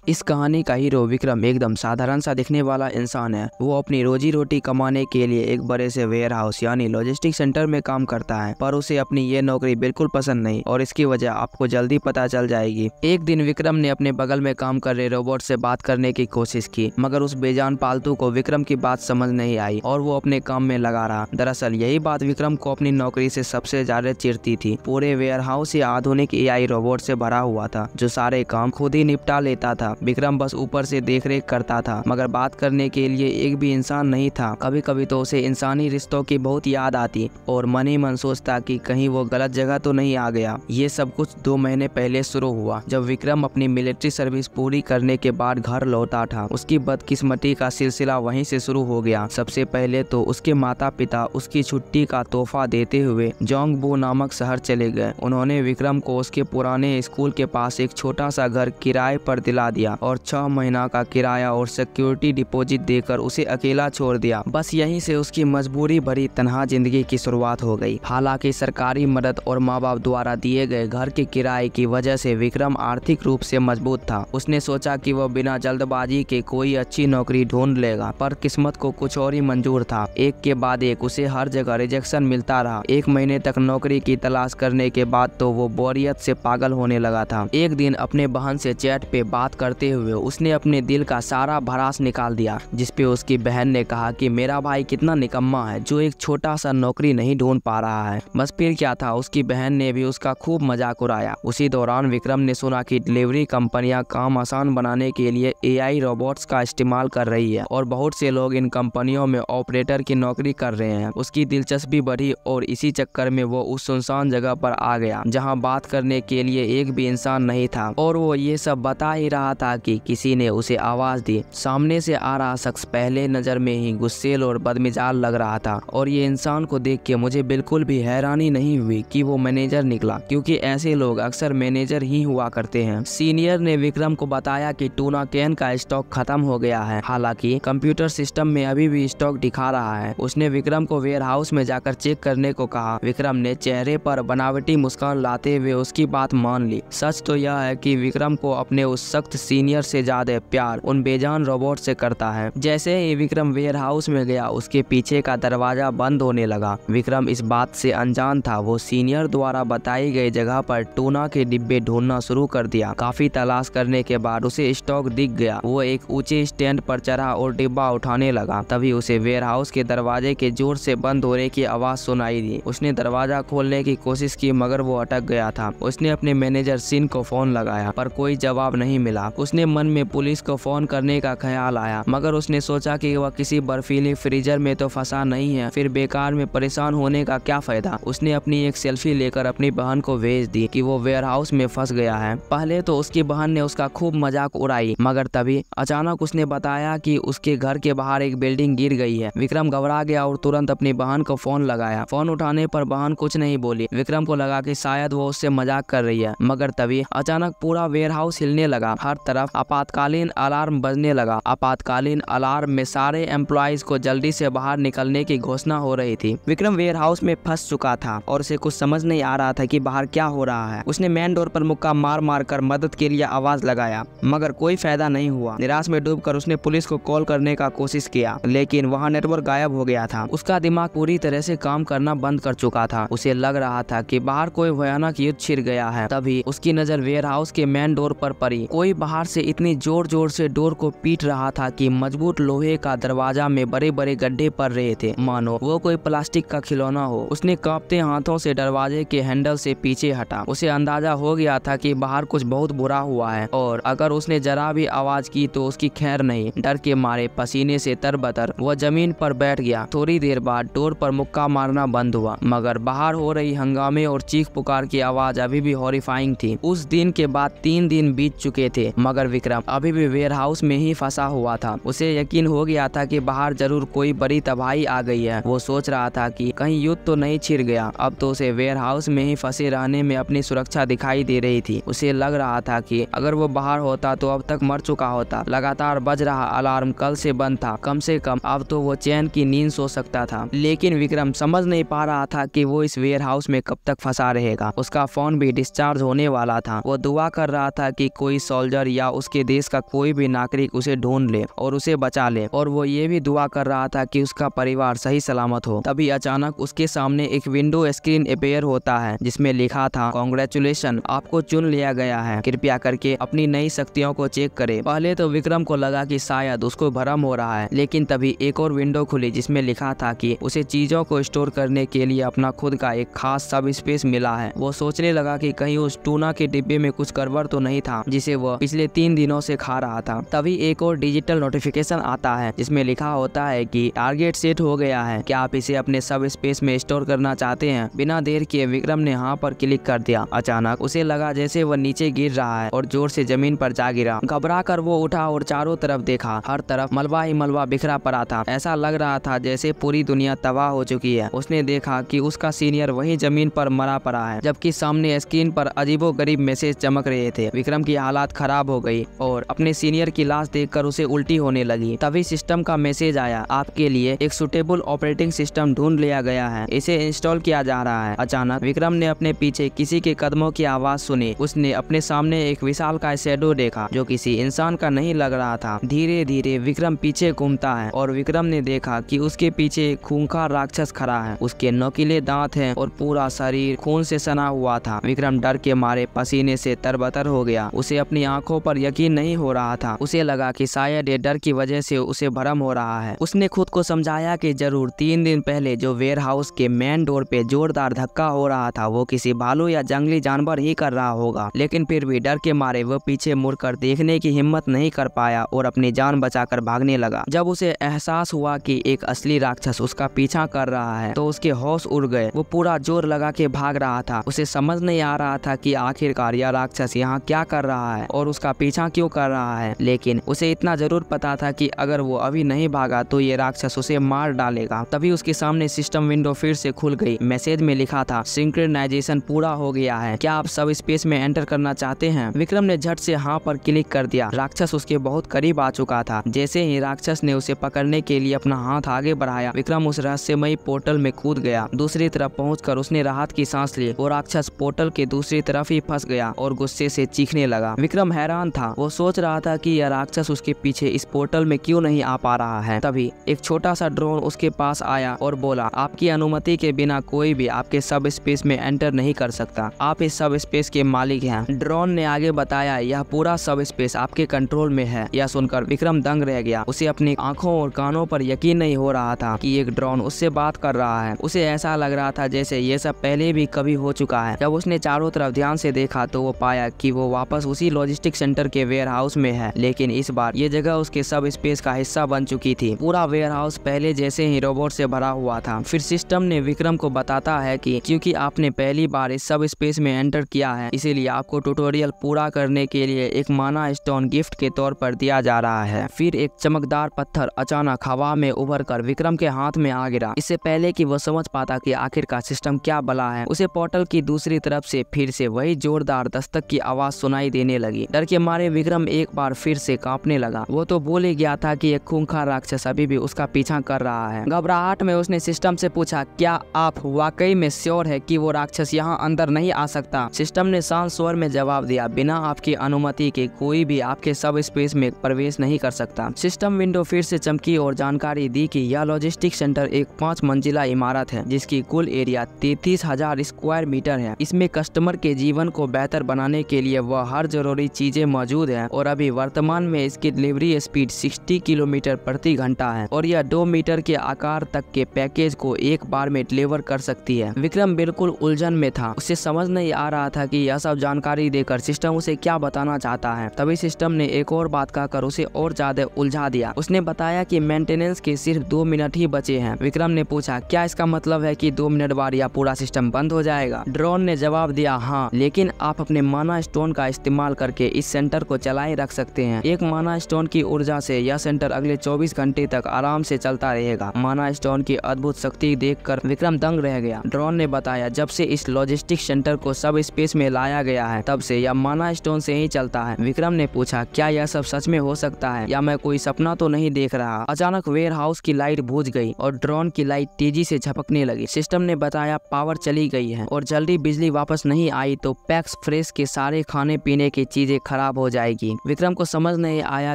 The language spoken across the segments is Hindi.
इस कहानी का हीरो विक्रम एकदम साधारण सा दिखने वाला इंसान है। वो अपनी रोजी रोटी कमाने के लिए एक बड़े से वेयर हाउस यानी लॉजिस्टिक सेंटर में काम करता है, पर उसे अपनी ये नौकरी बिल्कुल पसंद नहीं और इसकी वजह आपको जल्दी पता चल जाएगी। एक दिन विक्रम ने अपने बगल में काम कर रहे रोबोट से बात करने की कोशिश की, मगर उस बेजान पालतू को विक्रम की बात समझ नहीं आई और वो अपने काम में लगा रहा। दरअसल यही बात विक्रम को अपनी नौकरी से सबसे ज्यादा चिढ़ती थी। पूरे वेयर हाउस या आधुनिक AI रोबोट से भरा हुआ था जो सारे काम खुद ही निपटा लेता था। विक्रम बस ऊपर से देखरेख करता था, मगर बात करने के लिए एक भी इंसान नहीं था। कभी कभी तो उसे इंसानी रिश्तों की बहुत याद आती और मन ही मन सोचता कि कहीं वो गलत जगह तो नहीं आ गया। ये सब कुछ 2 महीने पहले शुरू हुआ, जब विक्रम अपनी मिलिट्री सर्विस पूरी करने के बाद घर लौटा था। उसकी बदकिस्मती का सिलसिला वहीं से शुरू हो गया। सबसे पहले तो उसके माता पिता उसकी छुट्टी का तोहफा देते हुए जोंगबू नामक शहर चले गए। उन्होंने विक्रम को उसके पुराने स्कूल के पास एक छोटा सा घर किराए पर दिला दिया और 6 महीना का किराया और सिक्योरिटी डिपॉजिट देकर उसे अकेला छोड़ दिया। बस यहीं से उसकी मजबूरी भरी तन्हा जिंदगी की शुरुआत हो गई। हालांकि सरकारी मदद और माँ बाप द्वारा दिए गए घर के किराए की वजह से विक्रम आर्थिक रूप से मजबूत था। उसने सोचा कि वह बिना जल्दबाजी के कोई अच्छी नौकरी ढूंढ लेगा, पर किस्मत को कुछ और ही मंजूर था। एक के बाद एक उसे हर जगह रिजेक्शन मिलता रहा। 1 महीने तक नौकरी की तलाश करने के बाद तो वो बोरियत से पागल होने लगा था। एक दिन अपने बहन से चैट पे बात करते हुए उसने अपने दिल का सारा भड़ास निकाल दिया, जिसपे उसकी बहन ने कहा कि मेरा भाई कितना निकम्मा है जो एक छोटा सा नौकरी नहीं ढूंढ पा रहा है। बस फिर क्या था, उसकी बहन ने भी उसका खूब मजाक उड़ाया। उसी दौरान विक्रम ने सुना कि डिलीवरी कंपनियां काम आसान बनाने के लिए AI रोबोट्स का इस्तेमाल कर रही है और बहुत से लोग इन कंपनियों में ऑपरेटर की नौकरी कर रहे हैं। उसकी दिलचस्पी बढ़ी और इसी चक्कर में वो उस सुनसान जगह पर आ गया जहाँ बात करने के लिए एक भी इंसान नहीं था। और वो ये सब बता ही रहा था कि किसी ने उसे आवाज दी। सामने से आ रहा शख्स पहले नजर में ही गुस्सेल और बदमिजाज लग रहा था और ये इंसान को देख के मुझे बिल्कुल भी हैरानी नहीं हुई कि वो मैनेजर निकला, क्योंकि ऐसे लोग अक्सर मैनेजर ही हुआ करते हैं। सीनियर ने विक्रम को बताया कि टूना कैन का स्टॉक खत्म हो गया है, हालांकि कंप्यूटर सिस्टम में अभी भी स्टॉक दिखा रहा है। उसने विक्रम को वेयर हाउस में जाकर चेक करने को कहा। विक्रम ने चेहरे पर बनावटी मुस्कान लाते हुए उसकी बात मान ली। सच तो यह है कि विक्रम को अपने उस सख्त सीनियर से ज्यादा प्यार उन बेजान रोबोट से करता है। जैसे ही विक्रम वेयर हाउस में गया, उसके पीछे का दरवाजा बंद होने लगा। विक्रम इस बात से अनजान था। वो सीनियर द्वारा बताई गई जगह पर टूना के डिब्बे ढूंढना शुरू कर दिया। काफी तलाश करने के बाद उसे स्टॉक दिख गया। वो एक ऊंचे स्टैंड पर चढ़ा और डिब्बा उठाने लगा। तभी उसे वेयर हाउस के दरवाजे के जोर से बंद होने की आवाज सुनाई दी। उसने दरवाजा खोलने की कोशिश की, मगर वो अटक गया था। उसने अपने मैनेजर सिन को फोन लगाया, पर कोई जवाब नहीं मिला। उसने मन में पुलिस को फोन करने का ख्याल आया, मगर उसने सोचा कि वह किसी बर्फीली फ्रीजर में तो फंसा नहीं है, फिर बेकार में परेशान होने का क्या फायदा। उसने अपनी एक सेल्फी लेकर अपनी बहन को भेज दी कि वो वेयर हाउस में फंस गया है। पहले तो उसकी बहन ने उसका खूब मजाक उड़ाई, मगर तभी अचानक उसने बताया कि उसके घर के बाहर एक बिल्डिंग गिर गई है। विक्रम घबरा गया और तुरंत अपनी बहन को फोन लगाया। फोन उठाने पर बहन कुछ नहीं बोली। विक्रम को लगा कि शायद वो उससे मजाक कर रही है, मगर तभी अचानक पूरा वेयर हाउस हिलने लगा। हर तरफ आपातकालीन अलार्म बजने लगा। आपातकालीन अलार्म में सारे एम्प्लॉइज को जल्दी से बाहर निकलने की घोषणा हो रही थी। विक्रम वेयर हाउस में फंस चुका था और उसे कुछ समझ नहीं आ रहा था कि बाहर क्या हो रहा है। उसने मेन डोर पर मुक्का मार मार कर मदद के लिए आवाज लगाया, मगर कोई फायदा नहीं हुआ। निराश में डूबकर उसने पुलिस को कॉल करने का कोशिश किया, लेकिन वहाँ नेटवर्क गायब हो गया था। उसका दिमाग पूरी तरह से काम करना बंद कर चुका था। उसे लग रहा था कि बाहर कोई भयानक युद्ध छिड़ गया है। तभी उसकी नजर वेयर हाउस के मेन डोर पर पड़ी। कोई बाहर से इतनी जोर जोर से डोर को पीट रहा था कि मजबूत लोहे का दरवाजा में बड़े बड़े गड्ढे पड़ रहे थे, मानो वो कोई प्लास्टिक का खिलौना हो। उसने कांपते हाथों से दरवाजे के हैंडल से पीछे हटा। उसे अंदाजा हो गया था कि बाहर कुछ बहुत बुरा हुआ है और अगर उसने जरा भी आवाज की तो उसकी खैर नहीं। डर के मारे पसीने से तरबतर वह जमीन पर बैठ गया। थोड़ी देर बाद डोर पर मुक्का मारना बंद हुआ, मगर बाहर हो रही हंगामे और चीख पुकार की आवाज अभी भी हॉरिफाइंग थी। उस दिन के बाद 3 दिन बीत चुके थे, मगर विक्रम अभी भी वेयर हाउस में ही फंसा हुआ था। उसे यकीन हो गया था कि बाहर जरूर कोई बड़ी तबाही आ गई है। वो सोच रहा था कि कहीं युद्ध तो नहीं छिड़ गया। अब तो उसे वेयर हाउस में ही फंसे रहने में अपनी सुरक्षा दिखाई दे रही थी। उसे लग रहा था कि अगर वो बाहर होता तो अब तक मर चुका होता। लगातार बज रहा अलार्म कल से बंद था। कम से कम अब तो वो चैन की नींद सो सकता था। लेकिन विक्रम समझ नहीं पा रहा था कि वो इस वेयर हाउस में कब तक फंसा रहेगा। उसका फोन भी डिस्चार्ज होने वाला था। वो दुआ कर रहा था कि कोई सोल्जर या उसके देश का कोई भी नागरिक उसे ढूंढ ले और उसे बचा ले, और वो ये भी दुआ कर रहा था कि उसका परिवार सही सलामत हो। तभी अचानक उसके सामने एक विंडो स्क्रीन अपेयर होता है जिसमें लिखा था, कांग्रेचुलेशन, आपको चुन लिया गया है, कृपया करके अपनी नई शक्तियों को चेक करें। पहले तो विक्रम को लगा कि शायद उसको भ्रम हो रहा है, लेकिन तभी एक और विंडो खुली जिसमें लिखा था कि उसे चीजों को स्टोर करने के लिए अपना खुद का एक खास सब स्पेस मिला है। वो सोचने लगा कि कहीं उस टूना के डिब्बे में कुछ गड़बड़ तो नहीं था जिसे वो पिछले 3 दिनों से खा रहा था। तभी एक और डिजिटल नोटिफिकेशन आता है जिसमें लिखा होता है कि टारगेट सेट हो गया है, क्या आप इसे अपने सब स्पेस में स्टोर करना चाहते हैं? बिना देर किए विक्रम ने हाँ पर क्लिक कर दिया। अचानक उसे लगा जैसे वह नीचे गिर रहा है और जोर से जमीन पर जा गिरा। घबरा कर वो उठा और चारों तरफ देखा। हर तरफ मलबा ही मलबा बिखरा पड़ा था। ऐसा लग रहा था जैसे पूरी दुनिया तबाह हो चुकी है। उसने देखा कि उसका सीनियर वही जमीन पर मरा पड़ा है, जबकि सामने स्क्रीन पर अजीबोगरीब मैसेज चमक रहे थे। विक्रम की हालात खराब हो गई और अपने सीनियर की लाश देखकर उसे उल्टी होने लगी। तभी सिस्टम का मैसेज आया, आपके लिए एक सुटेबल ऑपरेटिंग सिस्टम ढूंढ लिया गया है, इसे इंस्टॉल किया जा रहा है। अचानक विक्रम ने अपने पीछे किसी के कदमों की आवाज सुनी। उसने अपने सामने एक विशाल का शैडो देखा जो किसी इंसान का नहीं लग रहा था। धीरे धीरे विक्रम पीछे घूमता है और विक्रम ने देखा कि उसके पीछे एक खूंखार राक्षस खड़ा है। उसके नोकीले दांत हैं और पूरा शरीर खून से सना हुआ था। विक्रम डर के मारे पसीने से तरबतर हो गया। उसे अपनी आंखों पर यकीन नहीं हो रहा था। उसे लगा कि शायद ये डर की वजह से उसे भ्रम हो रहा है। उसने खुद को समझाया कि जरूर 3 दिन पहले जो वेयरहाउस के मेन डोर पे जोरदार धक्का हो रहा था वो किसी भालू या जंगली जानवर ही कर रहा होगा, लेकिन फिर भी डर के मारे वो पीछे मुड़कर देखने की हिम्मत नहीं कर पाया और अपनी जान बचाकर भागने लगा। जब उसे एहसास हुआ कि एक असली राक्षस उसका पीछा कर रहा है तो उसके होश उड़ गए। वो पूरा जोर लगा के भाग रहा था। उसे समझ नहीं आ रहा था कि आखिरकार यह राक्षस यहाँ क्या कर रहा है और उसका पीछा क्यों कर रहा है, लेकिन उसे इतना जरूर पता था कि अगर वो अभी नहीं भागा तो ये राक्षस उसे मार डालेगा। तभी उसके सामने सिस्टम विंडो फिर से खुल गई। मैसेज में लिखा था, सिंक्रोनाइजेशन पूरा हो गया है, क्या आप सब स्पेस में एंटर करना चाहते हैं? विक्रम ने झट से हाँ पर क्लिक कर दिया। राक्षस उसके बहुत करीब आ चुका था। जैसे ही राक्षस ने उसे पकड़ने के लिए अपना हाथ आगे बढ़ाया, विक्रम उस रहस्यमयी पोर्टल में कूद गया। दूसरी तरफ पहुंचकर उसने राहत की सांस ली। वो राक्षस पोर्टल के दूसरी तरफ ही फंस गया और गुस्से से चीखने लगा। विक्रम हैरान था। वो सोच रहा था कि यह राक्षस उसके पीछे इस पोर्टल में क्यों नहीं आ पा रहा है। तभी एक छोटा सा ड्रोन उसके पास आया और बोला, आपकी अनुमति के बिना कोई भी आपके सब स्पेस में एंटर नहीं कर सकता, आप इस सब स्पेस के मालिक हैं। ड्रोन ने आगे बताया, यह पूरा सब स्पेस आपके कंट्रोल में है। यह सुनकर विक्रम दंग रह गया। उसे अपनी आंखों और कानों पर यकीन नहीं हो रहा था कि एक ड्रोन उससे बात कर रहा है। उसे ऐसा लग रहा था जैसे ये सब पहले भी कभी हो चुका है। जब उसने चारों तरफ ध्यान से देखा तो वो पाया कि वो वापस उसी लॉजिस्टिक सेंटर के वेयरहाउस में है, लेकिन इस बार ये जगह उसके सब स्पेस का हिस्सा बन चुकी थी। पूरा वेयरहाउस पहले जैसे ही रोबोट से भरा हुआ था। फिर सिस्टम ने विक्रम को बताता है कि क्योंकि आपने पहली बार इस सब स्पेस में एंटर किया है, इसीलिए आपको ट्यूटोरियल पूरा करने के लिए एक माना स्टोन गिफ्ट के तौर पर दिया जा रहा है। फिर एक चमकदार पत्थर अचानक हवा में उभरकर विक्रम के हाथ में आ गिरा। इससे पहले कि वो समझ पाता कि आखिरकार सिस्टम क्या बला है, उसे पोर्टल की दूसरी तरफ से फिर से वही जोरदार दस्तक की आवाज सुनाई देने लगी। डर के मारे विक्रम एक बार फिर से कांपने लगा। वो तो भूल ही गया था कि एक खूंखार राक्षस अभी भी उसका पीछा कर रहा है। घबराहट में उसने सिस्टम से पूछा, क्या आप वाकई में श्योर है कि वो राक्षस यहाँ अंदर नहीं आ सकता? सिस्टम ने शांत स्वर में जवाब दिया, बिना आपकी अनुमति के कोई भी आपके सब स्पेस में प्रवेश नहीं कर सकता। सिस्टम विंडो फिर से चमकी और जानकारी दी कि यह लॉजिस्टिक सेंटर एक 5 मंजिला इमारत है जिसकी कुल एरिया 33,000 स्क्वायर मीटर है। इसमें कस्टमर के जीवन को बेहतर बनाने के लिए वह हर जरूरी चीजें मौजूद है और अभी वर्तमान में इसकी डिलीवरी स्पीड 60 किलोमीटर प्रति घंटा है और यह 2 मीटर के आकार तक के पैकेज को एक बार में डिलीवर कर सकती है। विक्रम बिल्कुल उलझन में था। उसे समझ नहीं आ रहा था कि यह सब जानकारी देकर सिस्टम उसे क्या बताना चाहता है। तभी सिस्टम ने एक और बात कहकर उसे और ज्यादा उलझा दिया। उसने बताया कि मेंटेनेंस के सिर्फ 2 मिनट ही बचे हैं। विक्रम ने पूछा, क्या इसका मतलब है कि 2 मिनट बाद यह पूरा सिस्टम बंद हो जाएगा? ड्रोन ने जवाब दिया, हाँ, लेकिन आप अपने माना स्टोन का इस्तेमाल करके इस सेंटर को चलाए रख सकते हैं। एक माना स्टोन की ऊर्जा से यह सेंटर अगले 24 घंटे तक आराम से चलता रहेगा। माना स्टोन की अद्भुत शक्ति देखकर विक्रम दंग रह गया। ड्रोन ने बताया, जब से इस लॉजिस्टिक सेंटर को सब स्पेस में लाया गया है तब से यह माना स्टोन से ही चलता है। विक्रम ने पूछा, क्या यह सब सच में हो सकता है या मैं कोई सपना तो नहीं देख रहा? अचानक वेयर हाउस की लाइट बुझ गई और ड्रोन की लाइट तेजी से झपकने लगी। सिस्टम ने बताया, पावर चली गई है और जल्दी बिजली वापस नहीं आई तो पैक्स फ्रेश के सारे खाने पीने की चीजें खराब हो जाएगी। विक्रम को समझ नहीं आया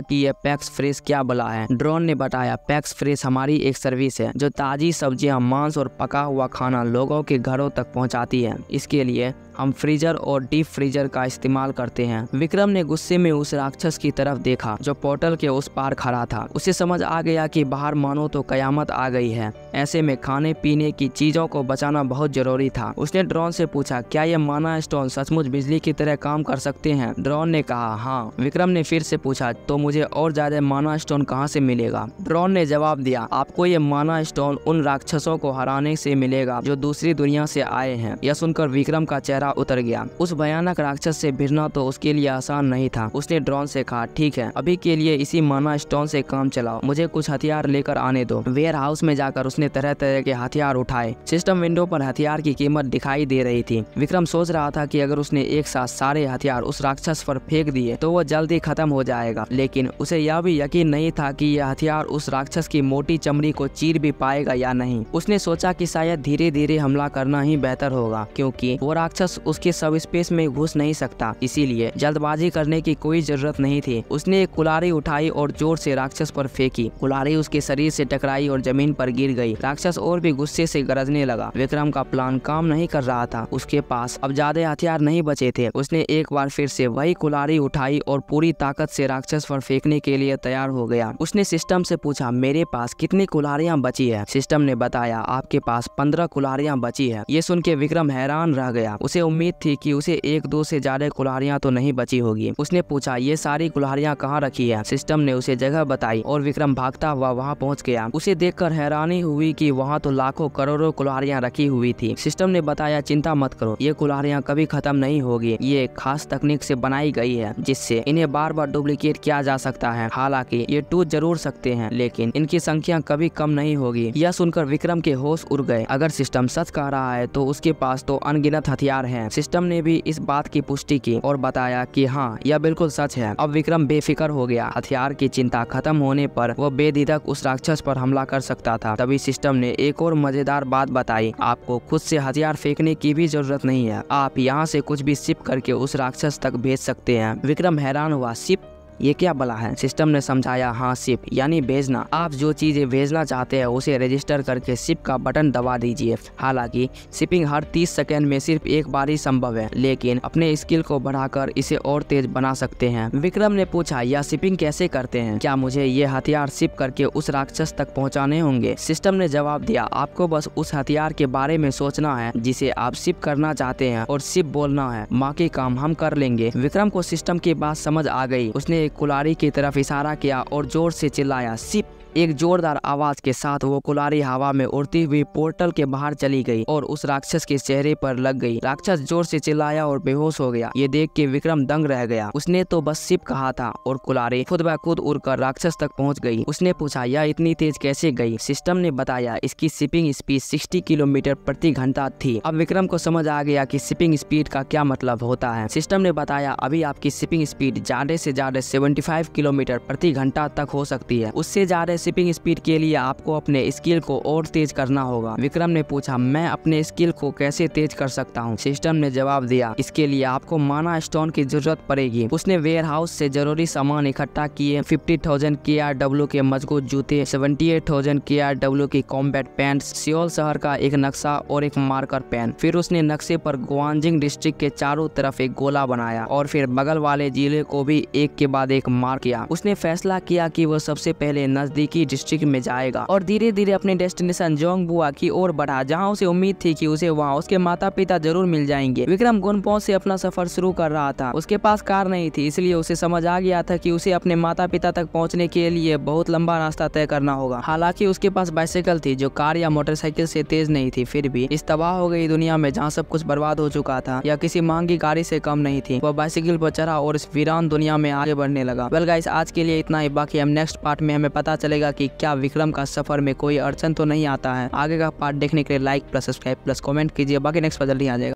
कि ये पैक्स फ्रेश क्या बला है। ड्रोन ने बताया, पैक्स फ्रेश हमारी एक सर्विस है जो ताजी सब्जियां, मांस और पका हुआ खाना लोगों के घरों तक पहुंचाती है। इसके लिए हम फ्रीजर और डीप फ्रीजर का इस्तेमाल करते हैं। विक्रम ने गुस्से में उस राक्षस की तरफ देखा जो पोर्टल के उस पार खड़ा था। उसे समझ आ गया कि बाहर मानो तो कयामत आ गई है। ऐसे में खाने पीने की चीजों को बचाना बहुत जरूरी था। उसने ड्रोन से पूछा, क्या ये माना स्टोन सचमुच बिजली की तरह काम कर सकते हैं? ड्रोन ने कहा, हाँ। विक्रम ने फिर से पूछा, तो मुझे और ज्यादा माना स्टोन कहाँ से मिलेगा? ड्रोन ने जवाब दिया, आपको ये माना स्टोन उन राक्षसों को हराने से मिलेगा जो दूसरी दुनिया से आए हैं। यह सुनकर विक्रम का चेहरा उतर गया। उस भयानक राक्षस से भिड़ना तो उसके लिए आसान नहीं था। उसने ड्रोन से कहा, ठीक है, अभी के लिए इसी माना स्टोन से काम चलाओ, मुझे कुछ हथियार लेकर आने दो। वेयर हाउस में जाकर उसने तरह तरह के हथियार उठाए। सिस्टम विंडो पर हथियार की कीमत दिखाई दे रही थी। विक्रम सोच रहा था कि अगर उसने एक साथ सारे हथियार उस राक्षस पर फेंक दिए तो वो जल्दी खत्म हो जाएगा, लेकिन उसे यह भी यकीन नहीं था कि यह हथियार उस राक्षस की मोटी चमड़ी को चीर भी पाएगा या नहीं। उसने सोचा कि शायद धीरे धीरे हमला करना ही बेहतर होगा, क्योंकि वो राक्षस उसके सब स्पेस में घुस नहीं सकता। इसीलिए जल्दबाजी करने की कोई जरूरत नहीं थी। उसने एक कुल्हाड़ी उठाई और जोर से राक्षस पर फेंकी। कुल्हाड़ी उसके शरीर से टकराई और जमीन पर गिर गई। राक्षस और भी गुस्से से गरजने लगा। विक्रम का प्लान काम नहीं कर रहा था। उसके पास अब ज्यादा हथियार नहीं बचे थे। उसने एक बार फिर से वही कुल्हाड़ी उठाई और पूरी ताकत से राक्षस पर फेंकने के लिए तैयार हो गया। उसने सिस्टम से पूछा, मेरे पास कितनी कुल्हाड़ियां बची है? सिस्टम ने बताया, आपके पास 15 कुल्हाड़ियां बची है। ये सुन के विक्रम हैरान रह गया। उसे उम्मीद थी कि उसे एक दो से ज्यादा कुल्हाड़ियां तो नहीं बची होगी। उसने पूछा, ये सारी कुल्हाड़ियां कहाँ रखी है? सिस्टम ने उसे जगह बताई और विक्रम भागता हुआ वहाँ पहुँच गया। उसे देखकर हैरानी हुई कि वहाँ तो लाखों करोड़ों कुल्हाड़ियां रखी हुई थी। सिस्टम ने बताया, चिंता मत करो, ये कुल्हाड़ियां कभी खत्म नहीं होगी। ये एक खास तकनीक से बनाई गई है जिससे इन्हें बार बार डुप्लीकेट किया जा सकता है। हालांकि ये टूट जरूर सकते हैं, लेकिन इनकी संख्या कभी कम नहीं होगी। यह सुनकर विक्रम के होश उड़ गए। अगर सिस्टम सच कह रहा है तो उसके पास तो अनगिनत हथियार हैं। सिस्टम ने भी इस बात की पुष्टि की और बताया कि हाँ, यह बिल्कुल सच है। अब विक्रम बेफिक्र हो गया। हथियार की चिंता खत्म होने पर वो बेझिझक उस राक्षस पर हमला कर सकता था। तभी सिस्टम ने एक और मजेदार बात बताई, आपको खुद से हथियार फेंकने की भी जरूरत नहीं है। आप यहाँ से कुछ भी शिप करके उस राक्षस तक भेज सकते हैं। विक्रम हैरान हुआ, शिप? ये क्या बला है? सिस्टम ने समझाया, हाँ, शिप यानी भेजना। आप जो चीजें भेजना चाहते हैं उसे रजिस्टर करके शिप का बटन दबा दीजिए। हालांकि शिपिंग हर 30 सेकंड में सिर्फ एक बार ही संभव है, लेकिन अपने स्किल को बढ़ाकर इसे और तेज बना सकते हैं। विक्रम ने पूछा, यह शिपिंग कैसे करते हैं? क्या मुझे ये हथियार शिप करके उस राक्षस तक पहुँचाने होंगे? सिस्टम ने जवाब दिया, आपको बस उस हथियार के बारे में सोचना है जिसे आप शिप करना चाहते हैं और शिप बोलना है, बाकी काम हम कर लेंगे। विक्रम को सिस्टम की बात समझ आ गई। उसने कुल्हाड़ी की तरफ इशारा किया और जोर से चिल्लाया, शिप। एक जोरदार आवाज के साथ वो कुल्हाड़ी हवा में उड़ती हुई पोर्टल के बाहर चली गई और उस राक्षस के चेहरे पर लग गई। राक्षस जोर से चिल्लाया और बेहोश हो गया। ये देख के विक्रम दंग रह गया। उसने तो बस शिप कहा था और कुल्हाड़ी खुद ब खुद उड़कर राक्षस तक पहुंच गई। उसने पूछा, यह इतनी तेज कैसे गई? सिस्टम ने बताया, इसकी शिपिंग स्पीड 60 किलोमीटर प्रति घंटा थी। अब विक्रम को समझ आ गया कि शिपिंग स्पीड का क्या मतलब होता है। सिस्टम ने बताया, अभी आपकी शिपिंग स्पीड ज्यादा से ज्यादा 75 किलोमीटर प्रति घंटा तक हो सकती है। उससे ज्यादा शिपिंग स्पीड के लिए आपको अपने स्किल को और तेज करना होगा। विक्रम ने पूछा, मैं अपने स्किल को कैसे तेज कर सकता हूँ? सिस्टम ने जवाब दिया, इसके लिए आपको माना स्टोन की जरूरत पड़ेगी। उसने वेयर हाउस से जरूरी सामान इकट्ठा किए। 50,000 KRW के मजबूत जूते, 78,000 KRW की कॉम्बैट पैंट, सियोल शहर का एक नक्शा और एक मार्कर पेन। फिर उसने नक्शे पर ग्वांजिंग डिस्ट्रिक्ट के चारों तरफ एक गोला बनाया और फिर बगल वाले जिले को भी एक के बाद एक मार्क किया। उसने फैसला किया कि वो सबसे पहले नजदीकी डिस्ट्रिक्ट में जाएगा और धीरे धीरे अपने डेस्टिनेशन जोंगबुआ की ओर बढ़ा, जहां उसे उम्मीद थी कि उसे वहां उसके माता पिता जरूर मिल जाएंगे। विक्रम गुनपो से अपना सफर शुरू कर रहा था। उसके पास कार नहीं थी, इसलिए उसे समझ आ गया था कि उसे अपने माता पिता तक पहुंचने के लिए बहुत लंबा रास्ता तय करना होगा। हालांकि उसके पास बाइसाइकिल थी जो कार या मोटरसाइकिल से तेज नहीं थी। फिर भी इस तबाह हो गई दुनिया में जहाँ सब कुछ बर्बाद हो चुका था या किसी महंगी गाड़ी से कम नहीं थी, वह बाइसाइकिल पर चढ़ा और इस वीरान दुनिया में आगे बढ़ने लगा। वेल गाइस, आज के लिए इतना ही। बाकी हम नेक्स्ट पार्ट में हमें पता चलेगा कि क्या विक्रम का सफर में कोई अड़चन तो नहीं आता है। आगे का पार्ट देखने के लिए like plus subscribe plus comment कीजिए। बाकी नेक्स्ट पार्ट जल्दी आ जाएगा।